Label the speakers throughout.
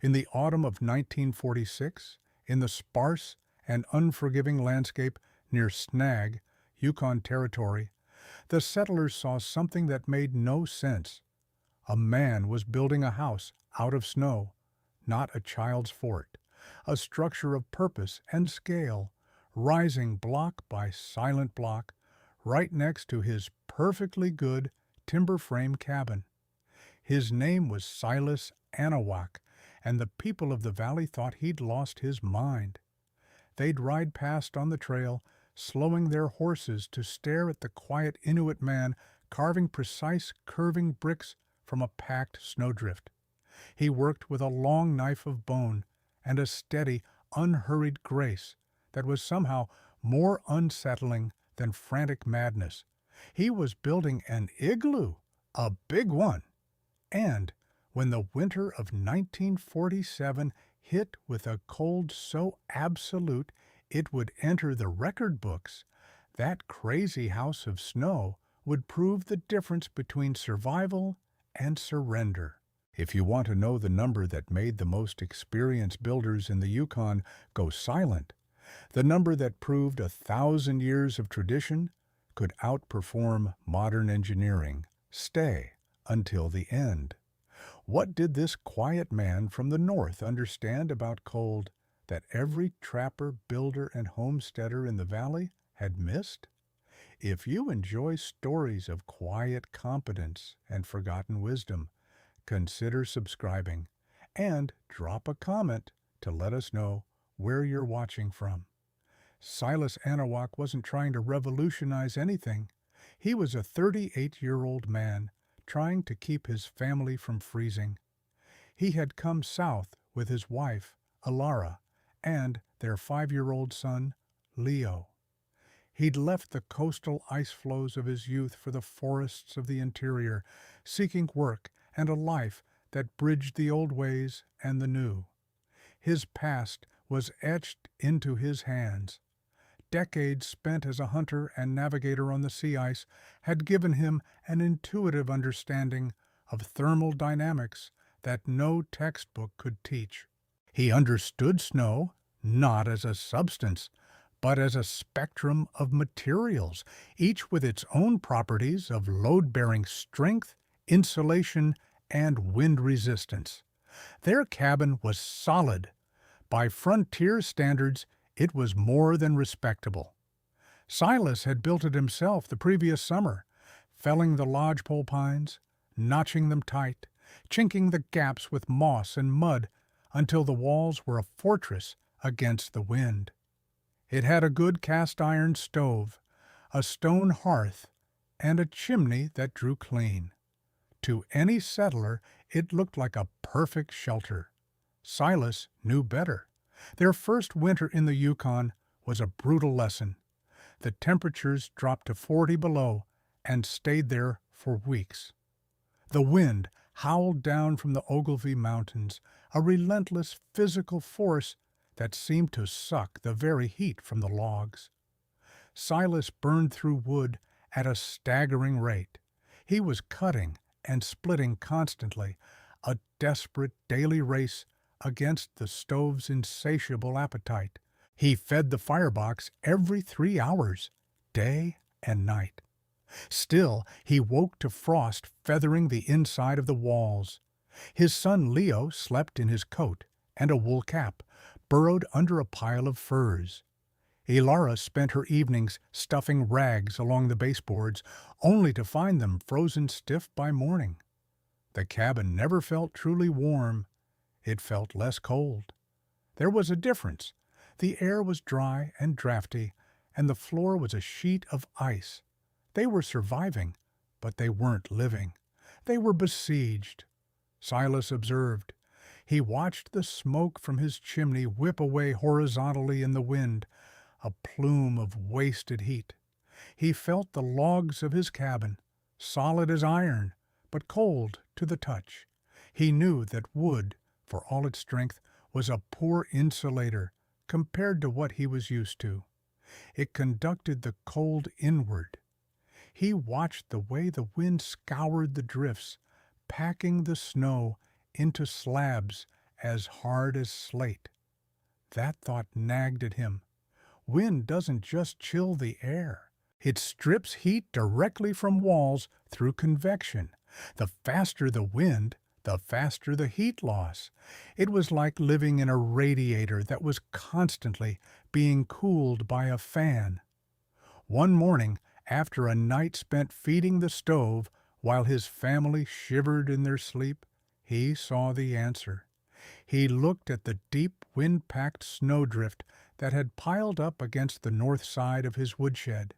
Speaker 1: In the autumn of 1946, in the sparse and unforgiving landscape near Snag, Yukon Territory, the settlers saw something that made no sense. A man was building a house out of snow, not a child's fort, a structure of purpose and scale, rising block by silent block, right next to his perfectly good timber frame cabin. His name was Silas Anawak, and the people of the valley thought he'd lost his mind. They'd ride past on the trail, slowing their horses to stare at the quiet Inuit man carving precise curving bricks from a packed snowdrift. He worked with a long knife of bone and a steady, unhurried grace that was somehow more unsettling than frantic madness. He was building an igloo, a big one. And when the winter of 1947 hit with a cold so absolute it would enter the record books, that crazy house of snow would prove the difference between survival and surrender. If you want to know the number that made the most experienced builders in the Yukon go silent, the number that proved 1,000 years of tradition could outperform modern engineering, stay until the end. What did this quiet man from the north understand about cold that every trapper, builder, and homesteader in the valley had missed? If you enjoy stories of quiet competence and forgotten wisdom, consider subscribing and drop a comment to let us know where you're watching from. Silas Anawak wasn't trying to revolutionize anything. He was a 38-year-old man trying to keep his family from freezing. He had come south with his wife, Alara, and their 5-year-old son, Leo. He'd left the coastal ice floes of his youth for the forests of the interior, seeking work and a life that bridged the old ways and the new. His past was etched into his hands. Decades spent as a hunter and navigator on the sea ice had given him an intuitive understanding of thermal dynamics that no textbook could teach. He understood snow not as a substance, but as a spectrum of materials, each with its own properties of load-bearing strength, insulation, and wind resistance. Their cabin was solid. By frontier standards, it was more than respectable. Silas had built it himself the previous summer, felling the lodgepole pines, notching them tight, chinking the gaps with moss and mud until the walls were a fortress against the wind. It had a good cast-iron stove, a stone hearth, and a chimney that drew clean. To any settler, it looked like a perfect shelter. Silas knew better. Their first winter in the Yukon was a brutal lesson. The temperatures dropped to 40 below and stayed there for weeks. The wind howled down from the Ogilvy Mountains, a relentless physical force that seemed to suck the very heat from the logs. Silas burned through wood at a staggering rate. He was cutting and splitting constantly, a desperate daily race against the stove's insatiable appetite. He fed the firebox every 3 hours, day and night. Still, he woke to frost feathering the inside of the walls. His son Leo slept in his coat and a wool cap, burrowed under a pile of furs. Ilara spent her evenings stuffing rags along the baseboards, only to find them frozen stiff by morning. The cabin never felt truly warm. It felt less cold. There was a difference. The air was dry and drafty, and the floor was a sheet of ice. They were surviving, but they weren't living. They were besieged. Silas observed. He watched the smoke from his chimney whip away horizontally in the wind, a plume of wasted heat. He felt the logs of his cabin, solid as iron, but cold to the touch. He knew that wood, for all its strength, was a poor insulator compared to what he was used to. It conducted the cold inward. He watched the way the wind scoured the drifts, packing the snow into slabs as hard as slate. That thought nagged at him. Wind doesn't just chill the air. It strips heat directly from walls through convection. The faster the wind, the faster the heat loss. It was like living in a radiator that was constantly being cooled by a fan. One morning, after a night spent feeding the stove while his family shivered in their sleep, he saw the answer. He looked at the deep wind-packed snowdrift that had piled up against the north side of his woodshed.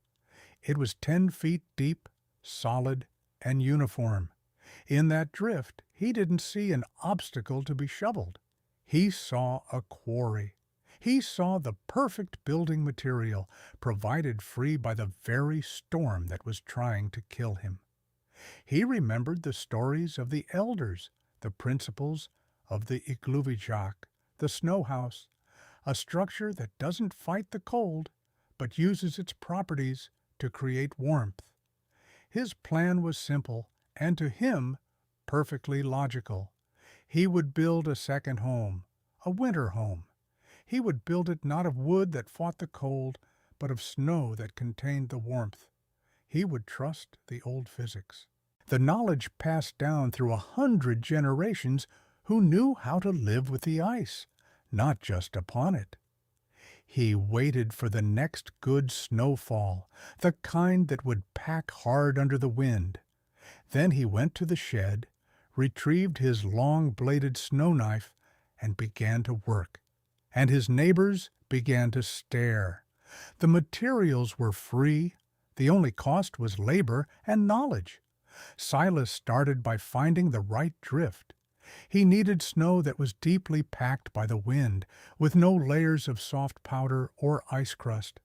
Speaker 1: It was 10 feet deep, solid, and uniform. In that drift, he didn't see an obstacle to be shoveled. He saw a quarry. He saw the perfect building material provided free by the very storm that was trying to kill him. He remembered the stories of the elders, the principles of the Igloo, the snow house, a structure that doesn't fight the cold, but uses its properties to create warmth. His plan was simple, and to him, perfectly logical. He would build a second home, a winter home. He would build it not of wood that fought the cold, but of snow that contained the warmth. He would trust the old physics. The knowledge passed down through 100 generations who knew how to live with the ice, not just upon it. He waited for the next good snowfall, the kind that would pack hard under the wind. Then he went to the shed, retrieved his long-bladed snow knife, and began to work. And his neighbors began to stare. The materials were free. The only cost was labor and knowledge. Silas started by finding the right drift. He needed snow that was deeply packed by the wind, with no layers of soft powder or ice crust.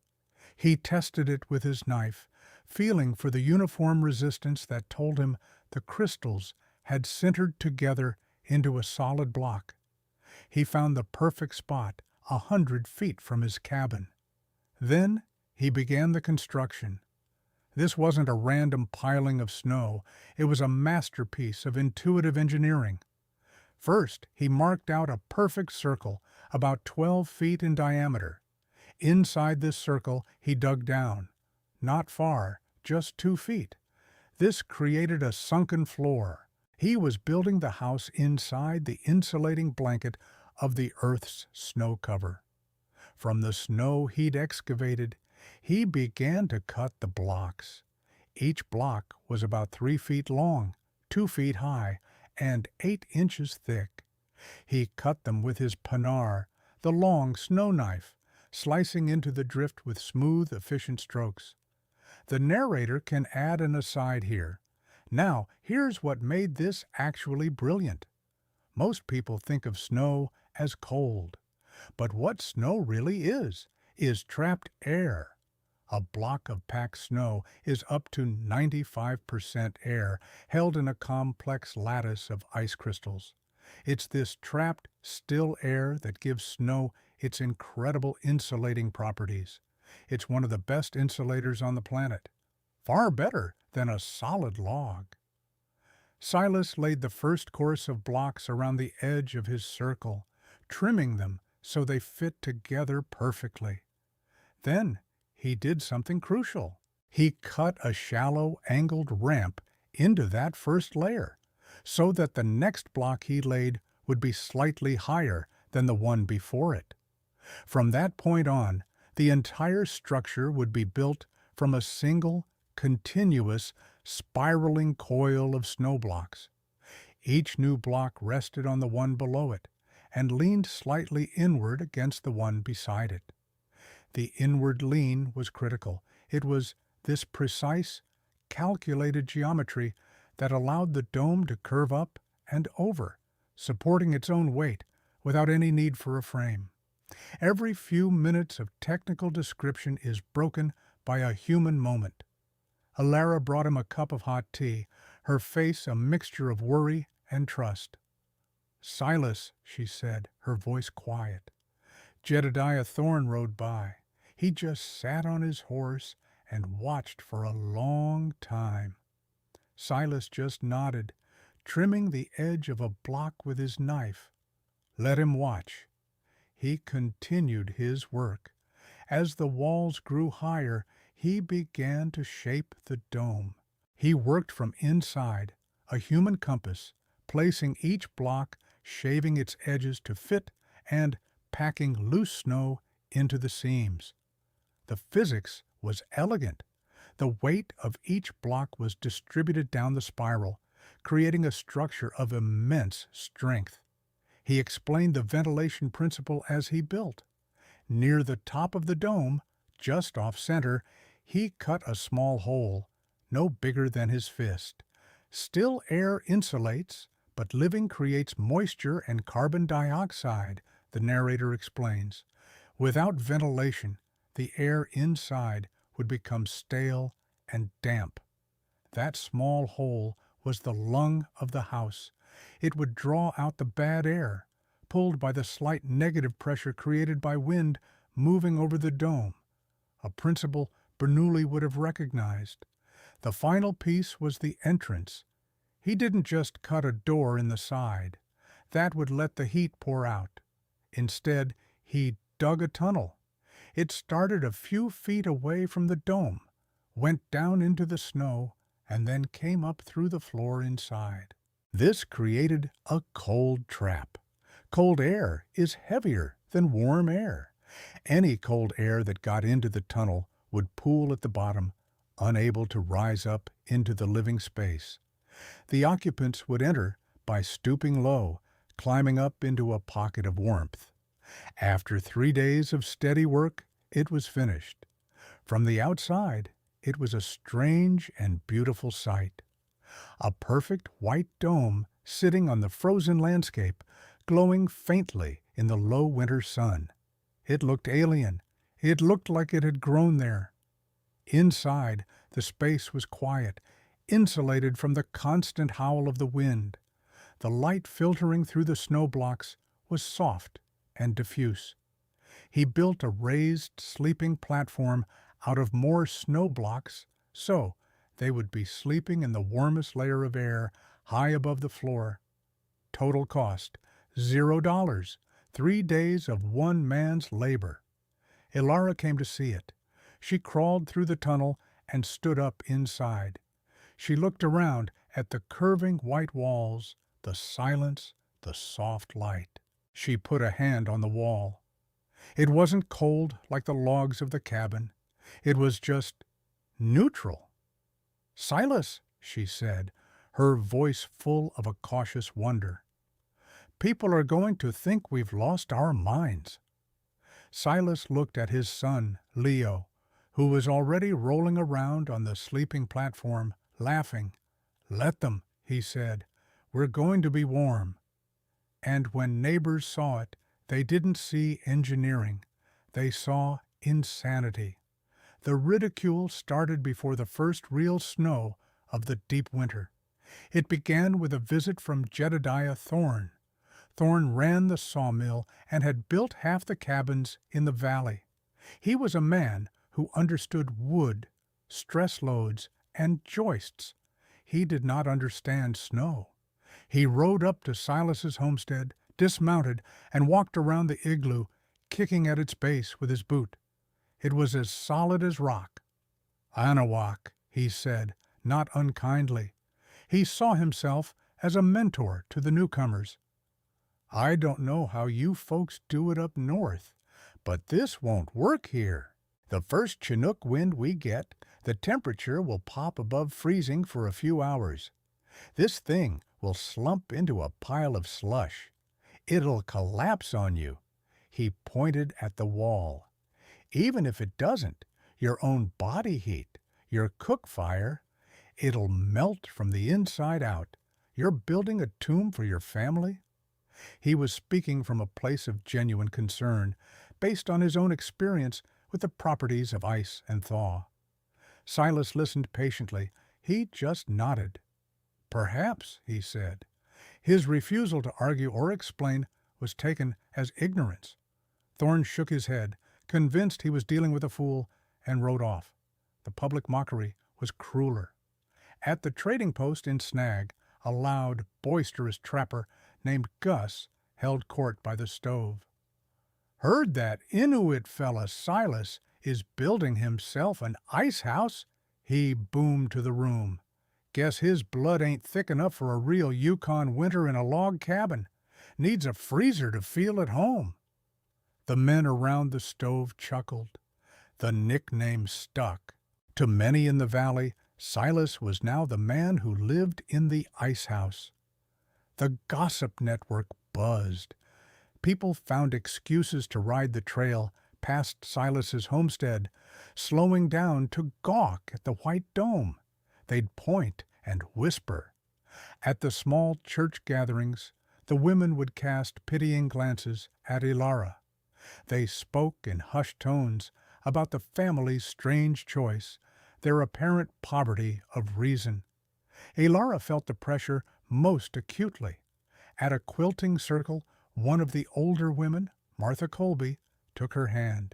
Speaker 1: He tested it with his knife, feeling for the uniform resistance that told him the crystals had sintered together into a solid block. He found the perfect spot 100 feet from his cabin. Then he began the construction. This wasn't a random piling of snow. It was a masterpiece of intuitive engineering. First, he marked out a perfect circle, about 12 feet in diameter. Inside this circle, he dug down. Not far, just 2 feet. This created a sunken floor. He was building the house inside the insulating blanket of the Earth's snow cover. From the snow he'd excavated, he began to cut the blocks. Each block was about 3 feet long, 2 feet high, and 8 inches thick. He cut them with his panar, the long snow knife, slicing into the drift with smooth, efficient strokes. The narrator can add an aside here. Now, here's what made this actually brilliant. Most people think of snow as cold, but what snow really is trapped air. A block of packed snow is up to 95% air, held in a complex lattice of ice crystals. It's this trapped, still air that gives snow its incredible insulating properties. It's one of the best insulators on the planet, far better than a solid log. Silas laid the first course of blocks around the edge of his circle, trimming them so they fit together perfectly. Then he did something crucial. He cut a shallow, angled ramp into that first layer, so that the next block he laid would be slightly higher than the one before it. From that point on, the entire structure would be built from a single, continuous, spiraling coil of snow blocks. Each new block rested on the one below it and leaned slightly inward against the one beside it. The inward lean was critical. It was this precise, calculated geometry that allowed the dome to curve up and over, supporting its own weight without any need for a frame. Every few minutes of technical description is broken by a human moment. Alara brought him a cup of hot tea, her face a mixture of worry and trust. "Silas," she said, her voice quiet. Jedediah Thorne rode by. He just sat on his horse and watched for a long time. Silas just nodded, trimming the edge of a block with his knife. Let him watch. He continued his work. As the walls grew higher, he began to shape the dome. He worked from inside, a human compass, placing each block, shaving its edges to fit, and packing loose snow into the seams. The physics was elegant. The weight of each block was distributed down the spiral, creating a structure of immense strength. He explained the ventilation principle as he built. Near the top of the dome, just off-center, he cut a small hole, no bigger than his fist. Still air insulates, but living creates moisture and carbon dioxide, the narrator explains. Without ventilation, the air inside would become stale and damp. That small hole was the lung of the house. It would draw out the bad air, pulled by the slight negative pressure created by wind moving over the dome, a principle Bernoulli would have recognized. The final piece was the entrance. He didn't just cut a door in the side. That would let the heat pour out. Instead, he dug a tunnel. It started a few feet away from the dome, went down into the snow, and then came up through the floor inside. This created a cold trap. Cold air is heavier than warm air. Any cold air that got into the tunnel would pool at the bottom, unable to rise up into the living space. The occupants would enter by stooping low, climbing up into a pocket of warmth. After 3 days of steady work, it was finished. From the outside, it was a strange and beautiful sight. A perfect white dome sitting on the frozen landscape, glowing faintly in the low winter sun. It looked alien. It looked like it had grown there. Inside, the space was quiet, insulated from the constant howl of the wind. The light filtering through the snow blocks was soft and diffuse. He built a raised sleeping platform out of more snow blocks so they would be sleeping in the warmest layer of air high above the floor. Total cost, $0. 3 days of one man's labor. Ilara came to see it. She crawled through the tunnel and stood up inside. She looked around at the curving white walls, the silence, the soft light. She put a hand on the wall. It wasn't cold like the logs of the cabin. It was just neutral. "Silas," she said, her voice full of a cautious wonder. "People are going to think we've lost our minds." Silas looked at his son, Leo, who was already rolling around on the sleeping platform, laughing. "Let them," he said. "We're going to be warm." And when neighbors saw it, they didn't see engineering. They saw insanity. The ridicule started before the first real snow of the deep winter. It began with a visit from Jedediah Thorne. Thorne ran the sawmill and had built half the cabins in the valley. He was a man who understood wood, stress loads, and joists. He did not understand snow. He rode up to Silas's homestead, dismounted, and walked around the igloo, kicking at its base with his boot. It was as solid as rock. "Anawak," he said, not unkindly. He saw himself as a mentor to the newcomers. "I don't know how you folks do it up north, but this won't work here. The first Chinook wind we get, the temperature will pop above freezing for a few hours. This thing will slump into a pile of slush. It'll collapse on you." He pointed at the wall. "Even if it doesn't, your own body heat, your cook fire, it'll melt from the inside out. You're building a tomb for your family?" He was speaking from a place of genuine concern, based on his own experience with the properties of ice and thaw. Silas listened patiently. He just nodded. "Perhaps," he said. His refusal to argue or explain was taken as ignorance. Thorne shook his head, convinced he was dealing with a fool, and rode off. The public mockery was crueler. At the trading post in Snag, a loud, boisterous trapper named Gus held court by the stove. "Heard that Inuit fella Silas is building himself an ice house?" he boomed to the room. "Guess his blood ain't thick enough for a real Yukon winter in a log cabin. Needs a freezer to feel at home." The men around the stove chuckled. The nickname stuck. To many in the valley, Silas was now the man who lived in the ice house. The gossip network buzzed. People found excuses to ride the trail past Silas's homestead, slowing down to gawk at the white dome. They'd point and whisper. At the small church gatherings, the women would cast pitying glances at Ilara. They spoke in hushed tones about the family's strange choice, their apparent poverty of reason. Ilara felt the pressure most acutely. At a quilting circle, one of the older women, Martha Colby, took her hand.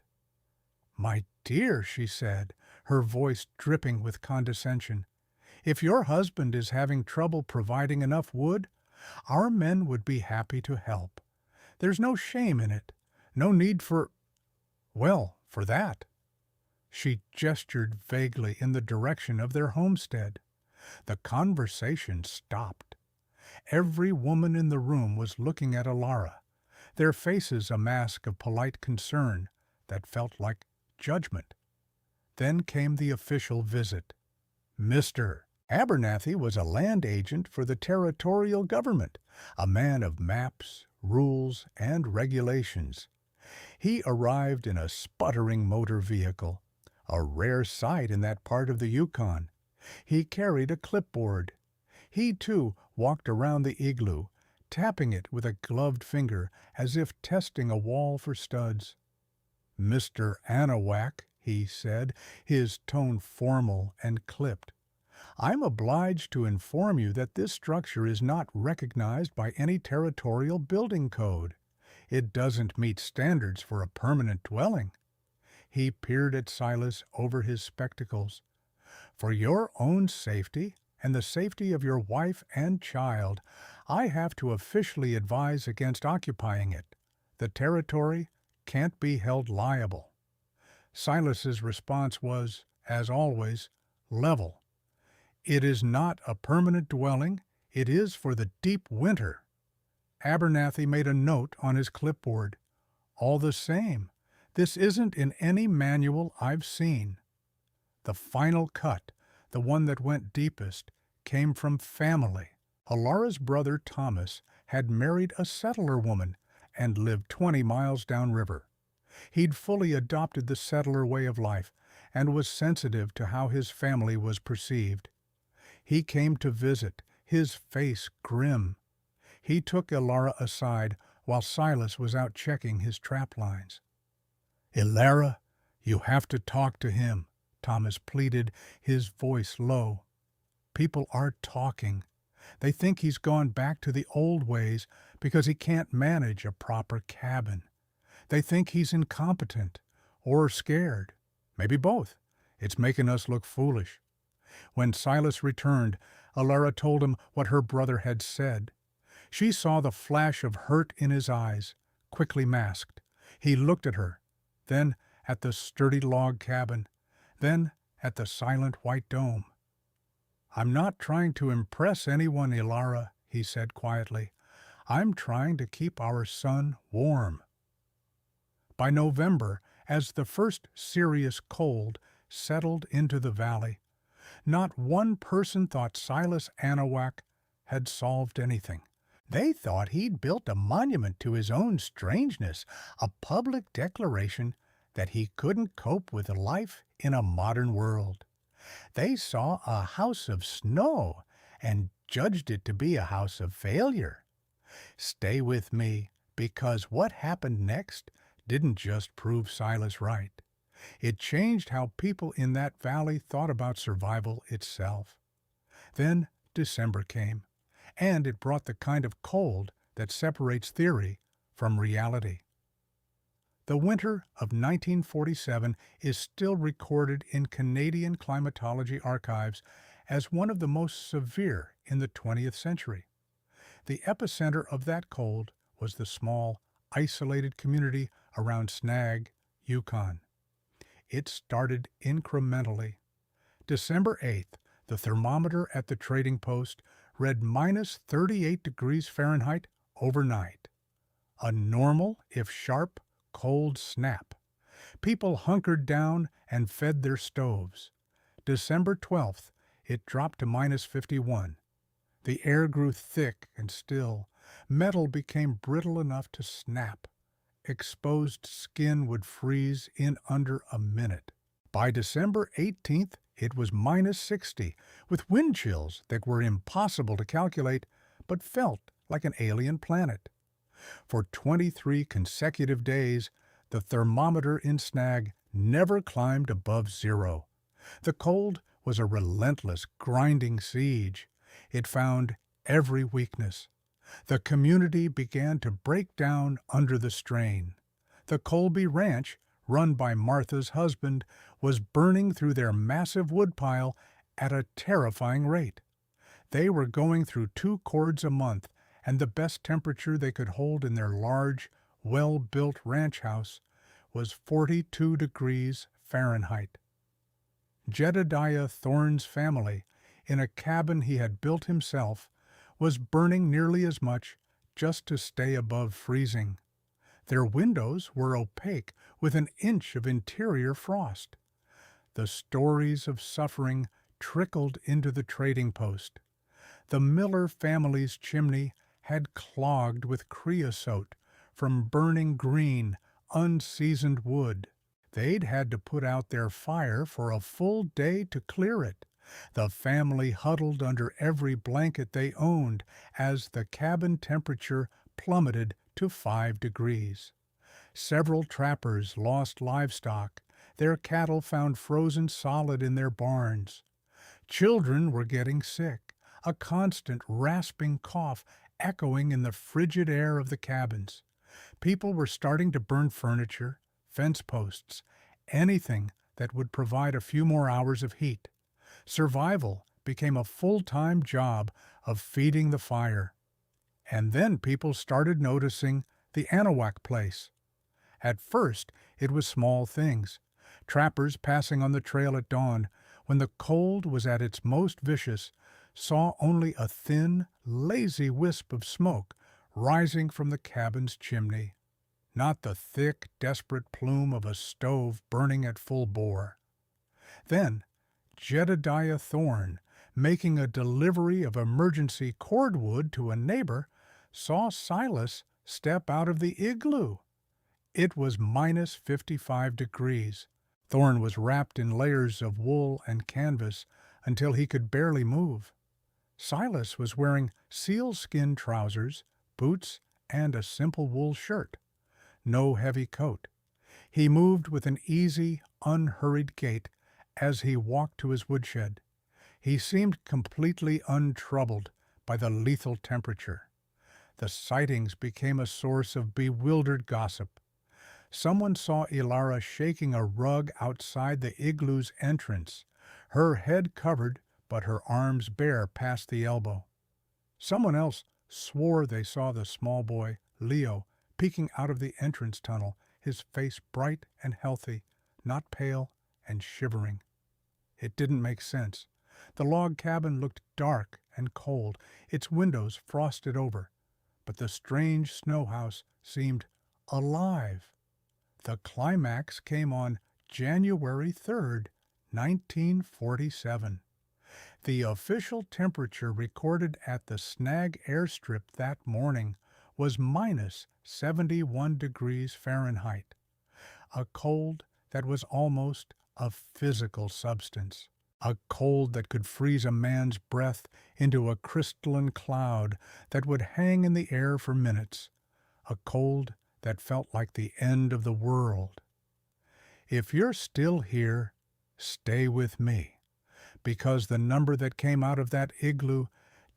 Speaker 1: "My dear," she said, her voice dripping with condescension, "if your husband is having trouble providing enough wood, our men would be happy to help. There's no shame in it, no need for, well, for that." She gestured vaguely in the direction of their homestead. The conversation stopped. Every woman in the room was looking at Ilara, their faces a mask of polite concern that felt like judgment. Then came the official visit. Mr. Abernathy was a land agent for the territorial government, a man of maps, rules, and regulations. He arrived in a sputtering motor vehicle, a rare sight in that part of the Yukon. He carried a clipboard. He, too, walked around the igloo, tapping it with a gloved finger as if testing a wall for studs. "Mr. Anawak," he said, his tone formal and clipped, "I'm obliged to inform you that this structure is not recognized by any territorial building code. It doesn't meet standards for a permanent dwelling." He peered at Silas over his spectacles. "For your own safety and the safety of your wife and child, I have to officially advise against occupying it. The territory can't be held liable." Silas's response was, as always, level. "It is not a permanent dwelling. It is for the deep winter." Abernathy made a note on his clipboard. "All the same, this isn't in any manual I've seen." The final cut, the one that went deepest, came from family. Ilara's brother Thomas had married a settler woman and lived 20 miles downriver. He'd fully adopted the settler way of life and was sensitive to how his family was perceived. He came to visit, his face grim. He took Ilara aside while Silas was out checking his trap lines. "Ilara, you have to talk to him," Thomas pleaded, his voice low. "People are talking. They think he's gone back to the old ways because he can't manage a proper cabin. They think he's incompetent or scared. Maybe both. It's making us look foolish." When Silas returned, Ilara told him what her brother had said. She saw the flash of hurt in his eyes, quickly masked. He looked at her, then at the sturdy log cabin, then at the silent white dome. "I'm not trying to impress anyone, Ilara," he said quietly. "I'm trying to keep our son warm." By November, as the first serious cold settled into the valley, not one person thought Silas Anawak had solved anything. They thought he'd built a monument to his own strangeness, a public declaration that he couldn't cope with life in a modern world. They saw a house of snow and judged it to be a house of failure. Stay with me, because what happened next didn't just prove Silas right. It changed how people in that valley thought about survival itself. Then December came, and it brought the kind of cold that separates theory from reality. The winter of 1947 is still recorded in Canadian climatology archives as one of the most severe in the 20th century. The epicenter of that cold was the small, isolated community around Snag, Yukon. It started incrementally. December 8th, the thermometer at the trading post read minus 38 degrees Fahrenheit overnight. A normal, if sharp, cold snap. People hunkered down and fed their stoves. December 12th, it dropped to minus 51. The air grew thick and still. Metal became brittle enough to snap. Exposed skin would freeze in under a minute. By December 18th, it was minus 60, with wind chills that were impossible to calculate, but felt like an alien planet. For 23 consecutive days, the thermometer in Snag never climbed above zero. The cold was a relentless, grinding siege. It found every weakness. The community began to break down under the strain. The Colby Ranch, run by Martha's husband, was burning through their massive woodpile at a terrifying rate. They were going through 2 cords a month, and the best temperature they could hold in their large, well-built ranch house was 42 degrees Fahrenheit. Jedediah Thorne's family, in a cabin he had built himself, was burning nearly as much just to stay above freezing. Their windows were opaque with an inch of interior frost. The stories of suffering trickled into the trading post. The Miller family's chimney had clogged with creosote from burning green, unseasoned wood. They'd had to put out their fire for a full day to clear it. The family huddled under every blanket they owned as the cabin temperature plummeted to 5 degrees. Several trappers lost livestock, their cattle found frozen solid in their barns. Children were getting sick, a constant rasping cough echoing in the frigid air of the cabins. People were starting to burn furniture, fence posts, anything that would provide a few more hours of heat. Survival became a full-time job of feeding the fire. And then people started noticing the Anawak place. At first, it was small things. Trappers passing on the trail at dawn, when the cold was at its most vicious, saw only a thin, lazy wisp of smoke rising from the cabin's chimney, not the thick, desperate plume of a stove burning at full bore. Then, Jedediah Thorne, making a delivery of emergency cordwood to a neighbor, saw Silas step out of the igloo. It was minus 55 degrees. Thorne was wrapped in layers of wool and canvas until he could barely move. Silas was wearing sealskin trousers, boots, and a simple wool shirt. No heavy coat. He moved with an easy, unhurried gait as he walked to his woodshed. He seemed completely untroubled by the lethal temperature. The sightings became a source of bewildered gossip. Someone saw Ilara shaking a rug outside the igloo's entrance, her head covered but her arms bare past the elbow. Someone else swore they saw the small boy, Leo, peeking out of the entrance tunnel, his face bright and healthy, not pale and shivering. It didn't make sense. The log cabin looked dark and cold, its windows frosted over, but the strange snow house seemed alive. The climax came on January 3rd, 1947. The official temperature recorded at the Snag airstrip that morning was minus 71 degrees Fahrenheit, a cold that was almost a physical substance, a cold that could freeze a man's breath into a crystalline cloud that would hang in the air for minutes, a cold that felt like the end of the world. If you're still here, stay with me, because the number that came out of that igloo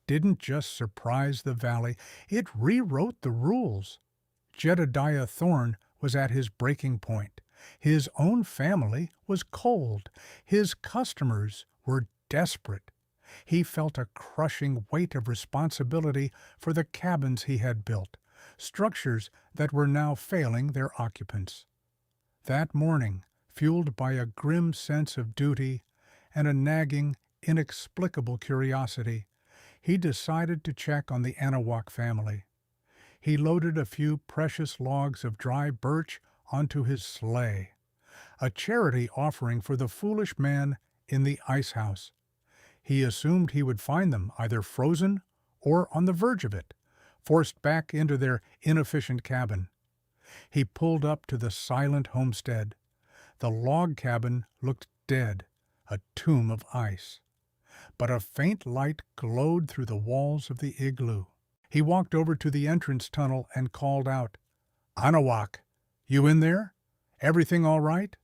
Speaker 1: didn't just surprise the valley, it rewrote the rules. Jedediah Thorne was at his breaking point. His own family was cold. His customers were desperate. He felt a crushing weight of responsibility for the cabins he had built. structures that were now failing their occupants. That morning, fueled by a grim sense of duty and a nagging, inexplicable curiosity, he decided to check on the Anawak family. He loaded a few precious logs of dry birch onto his sleigh, a charity offering for the foolish man in the ice house. He assumed he would find them either frozen or on the verge of it, forced back into their inefficient cabin. He pulled up to the silent homestead. The log cabin looked dead, a tomb of ice. But a faint light glowed through the walls of the igloo. He walked over to the entrance tunnel and called out, "Anawak, you in there? Everything all right?"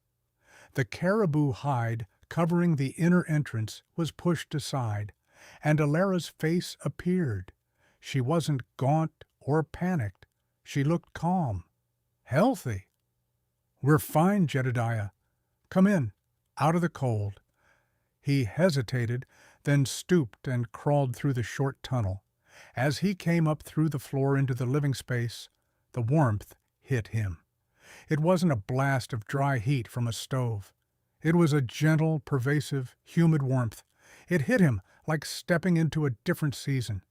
Speaker 1: The caribou hide covering the inner entrance was pushed aside, and Alara's face appeared. She wasn't gaunt or panicked. She looked calm, healthy. "We're fine, Jedediah. Come in, out of the cold." He hesitated, then stooped and crawled through the short tunnel. As he came up through the floor into the living space, the warmth hit him. It wasn't a blast of dry heat from a stove. It was a gentle, pervasive, humid warmth. It hit him like stepping into a different season.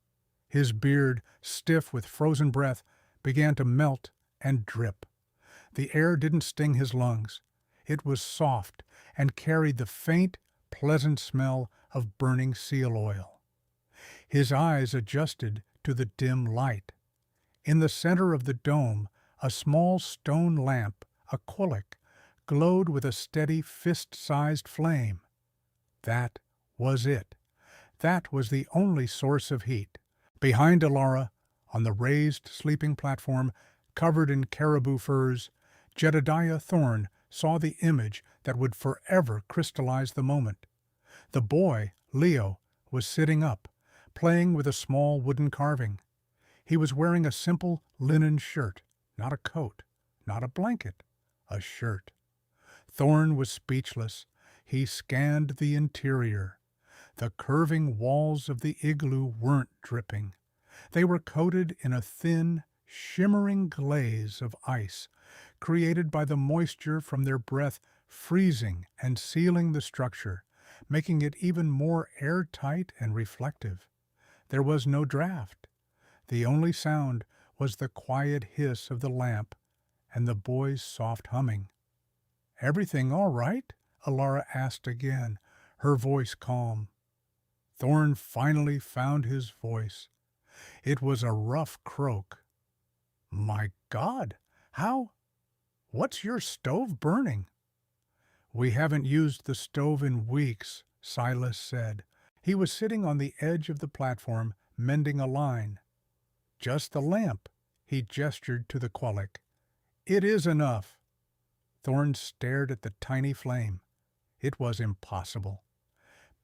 Speaker 1: His beard, stiff with frozen breath, began to melt and drip. The air didn't sting his lungs. It was soft and carried the faint, pleasant smell of burning seal oil. His eyes adjusted to the dim light. In the center of the dome, a small stone lamp, a quillic, glowed with a steady fist-sized flame. That was it. That was the only source of heat. Behind Alara, on the raised sleeping platform covered in caribou furs, Jedediah Thorne saw the image that would forever crystallize the moment. The boy, Leo, was sitting up, playing with a small wooden carving. He was wearing a simple linen shirt, not a coat, not a blanket, a shirt. Thorne was speechless. He scanned the interior. The curving walls of the igloo weren't dripping. They were coated in a thin, shimmering glaze of ice, created by the moisture from their breath freezing and sealing the structure, making it even more airtight and reflective. There was no draft. The only sound was the quiet hiss of the lamp and the boy's soft humming. "Everything all right?" Alara asked again, her voice calm. Thorne finally found his voice. It was a rough croak. "My God, how? What's your stove burning?" "We haven't used the stove in weeks," Silas said. He was sitting on the edge of the platform, mending a line. "Just the lamp," he gestured to the quillic. "It is enough." Thorne stared at the tiny flame. It was impossible.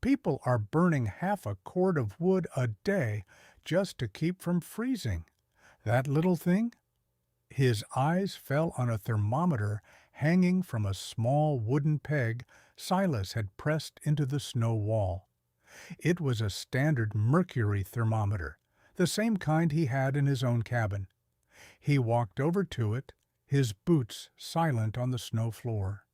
Speaker 1: People are burning half a cord of wood a day just to keep from freezing. That little thing? His eyes fell on a thermometer hanging from a small wooden peg Silas had pressed into the snow wall. It was a standard mercury thermometer, the same kind he had in his own cabin. He walked over to it, his boots silent on the snow floor.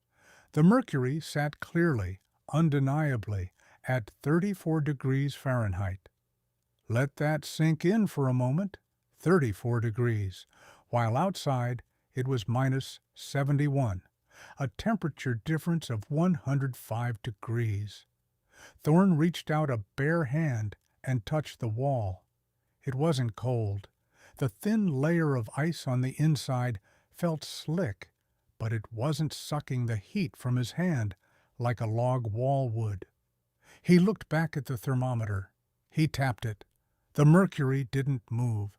Speaker 1: The mercury sat clearly, undeniably, at 34 degrees Fahrenheit. Let that sink in for a moment. 34 degrees, while outside it was minus 71, a temperature difference of 105 degrees. Thorne reached out a bare hand and touched the wall. It wasn't cold. The thin layer of ice on the inside felt slick, but it wasn't sucking the heat from his hand like a log wall would. He looked back at the thermometer. He tapped it. The mercury didn't move.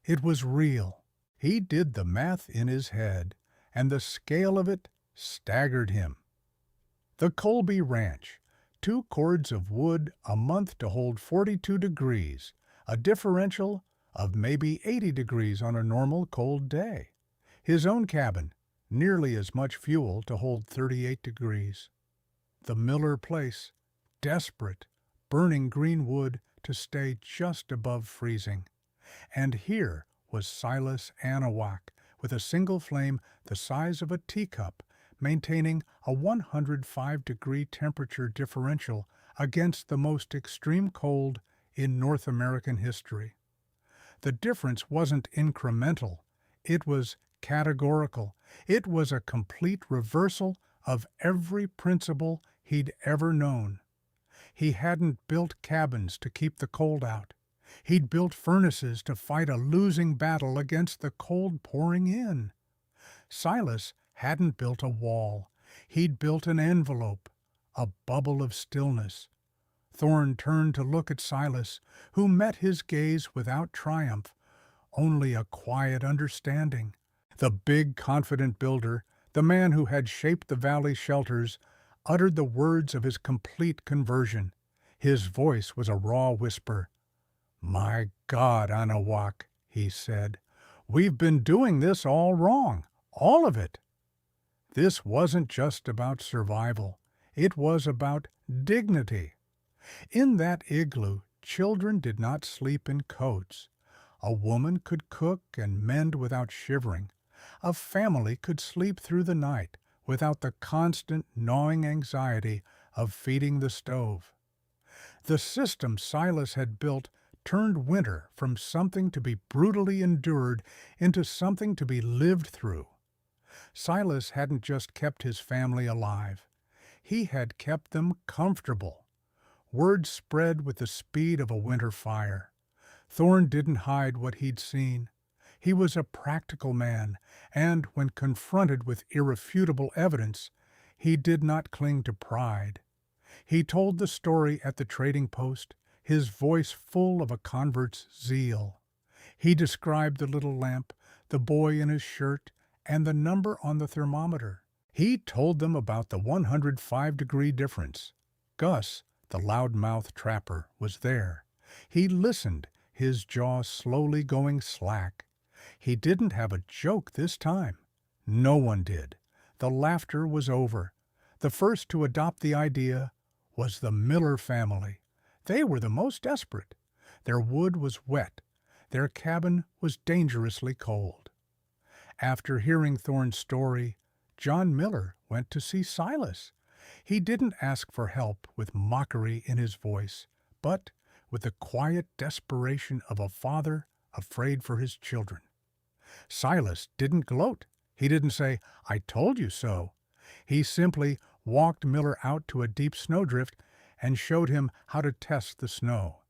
Speaker 1: It was real. He did the math in his head, and the scale of it staggered him. The Colby Ranch, 2 cords of wood a month to hold 42 degrees, a differential of maybe 80 degrees on a normal cold day. His own cabin, nearly as much fuel to hold 38 degrees. The Miller place, desperate, burning green wood to stay just above freezing. And here was Silas Anawak, with a single flame the size of a teacup, maintaining a 105-degree temperature differential against the most extreme cold in North American history. The difference wasn't incremental, it was categorical. It was a complete reversal of every principle he'd ever known. He hadn't built cabins to keep the cold out. He'd built furnaces to fight a losing battle against the cold pouring in. Silas hadn't built a wall. He'd built an envelope, a bubble of stillness. Thorne turned to look at Silas, who met his gaze without triumph, only a quiet understanding. The big, confident builder, the man who had shaped the valley shelters, uttered the words of his complete conversion. His voice was a raw whisper. "My God, Anawak," he said, "we've been doing this all wrong, all of it." This wasn't just about survival. It was about dignity. In that igloo, children did not sleep in coats. A woman could cook and mend without shivering. A family could sleep through the night without the constant gnawing anxiety of feeding the stove. The system Silas had built turned winter from something to be brutally endured into something to be lived through. Silas hadn't just kept his family alive. He had kept them comfortable. Word spread with the speed of a winter fire. Thorne didn't hide what he'd seen. He was a practical man, and when confronted with irrefutable evidence, he did not cling to pride. He told the story at the trading post, his voice full of a convert's zeal. He described the little lamp, the boy in his shirt, and the number on the thermometer. He told them about the 105-degree difference. Gus, the loud-mouthed trapper, was there. He listened, his jaw slowly going slack. He didn't have a joke this time. No one did. The laughter was over. The first to adopt the idea was the Miller family. They were the most desperate. Their wood was wet. Their cabin was dangerously cold. After hearing Thorne's story, John Miller went to see Silas. He didn't ask for help with mockery in his voice, but with the quiet desperation of a father afraid for his children. Silas didn't gloat. He didn't say, "I told you so." He simply walked Miller out to a deep snowdrift and showed him how to test the snow.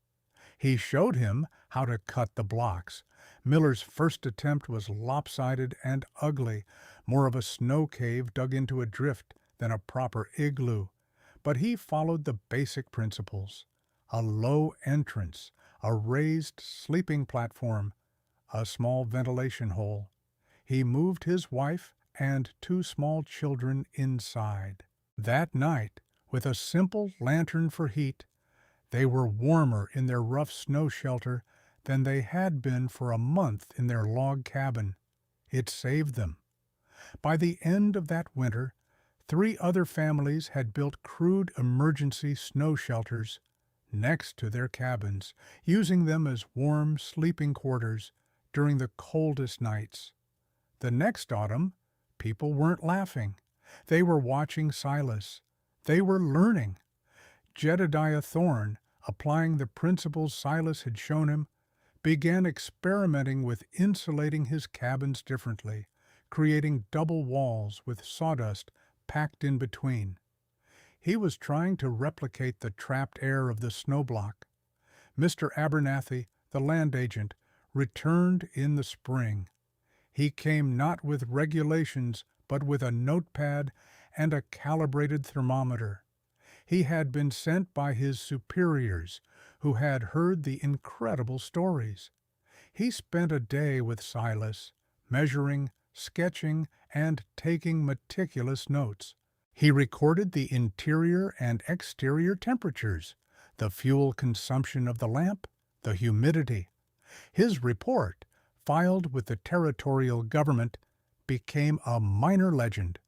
Speaker 1: He showed him how to cut the blocks. Miller's first attempt was lopsided and ugly, more of a snow cave dug into a drift than a proper igloo. But he followed the basic principles: a low entrance, a raised sleeping platform, a small ventilation hole. He moved his wife and 2 small children inside. That night, with a simple lantern for heat, they were warmer in their rough snow shelter than they had been for a month in their log cabin. It saved them. By the end of that winter, 3 other families had built crude emergency snow shelters next to their cabins, using them as warm sleeping quarters during the coldest nights. The next autumn, people weren't laughing. They were watching Silas. They were learning. Jedediah Thorne, applying the principles Silas had shown him, began experimenting with insulating his cabins differently, creating double walls with sawdust packed in between. He was trying to replicate the trapped air of the snowblock. Mr. Abernathy, the land agent, returned in the spring. He came not with regulations, but with a notepad and a calibrated thermometer. He had been sent by his superiors, who had heard the incredible stories. He spent a day with Silas, measuring, sketching, and taking meticulous notes. He recorded the interior and exterior temperatures, the fuel consumption of the lamp, the humidity. His report, filed with the territorial government, became a minor legend,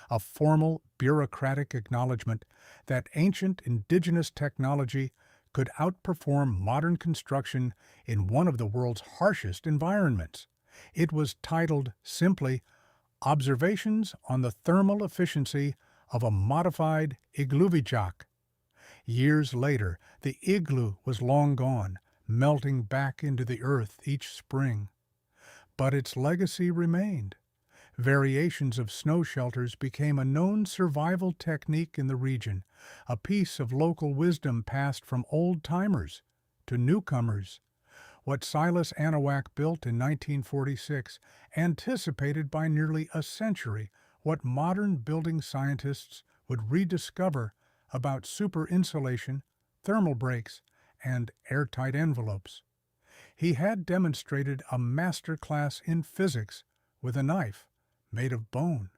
Speaker 1: a formal bureaucratic acknowledgement that ancient indigenous technology could outperform modern construction in one of the world's harshest environments. It was titled simply Observations on the Thermal Efficiency of a Modified Igloovichak. Years later, the igloo was long gone, melting back into the earth each spring. But its legacy remained. Variations of snow shelters became a known survival technique in the region, a piece of local wisdom passed from old-timers to newcomers. What Silas Anawak built in 1946 anticipated by nearly a century what modern building scientists would rediscover about super insulation, thermal breaks, and airtight envelopes. He had demonstrated a master class in physics with a knife made of bone.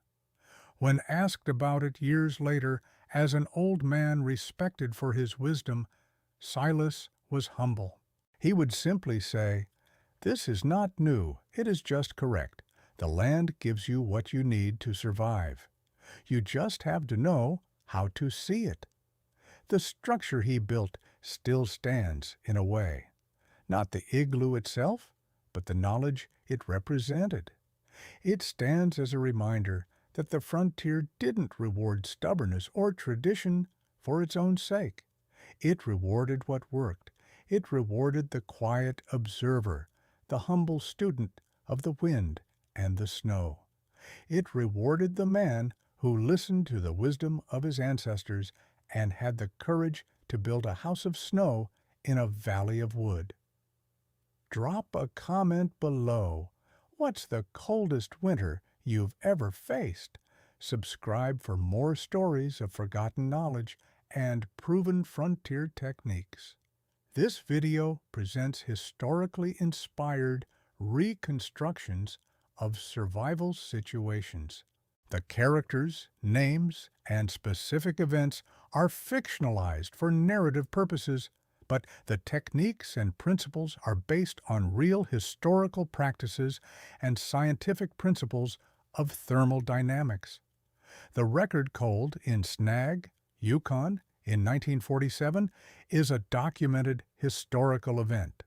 Speaker 1: When asked about it years later, as an old man respected for his wisdom, Silas was humble. He would simply say, "This is not new, it is just correct. The land gives you what you need to survive. You just have to know how to see it." The structure he built still stands in a way. Not the igloo itself, but the knowledge it represented. It stands as a reminder that the frontier didn't reward stubbornness or tradition for its own sake. It rewarded what worked. It rewarded the quiet observer, the humble student of the wind and the snow. It rewarded the man who listened to the wisdom of his ancestors and had the courage to build a house of snow in a valley of wood. Drop a comment below. What's the coldest winter you've ever faced? Subscribe for more stories of forgotten knowledge and proven frontier techniques. This video presents historically inspired reconstructions of survival situations. The characters, names, and specific events are fictionalized for narrative purposes, but the techniques and principles are based on real historical practices and scientific principles of thermodynamics. The record cold in Snag, Yukon, in 1947 is a documented historical event.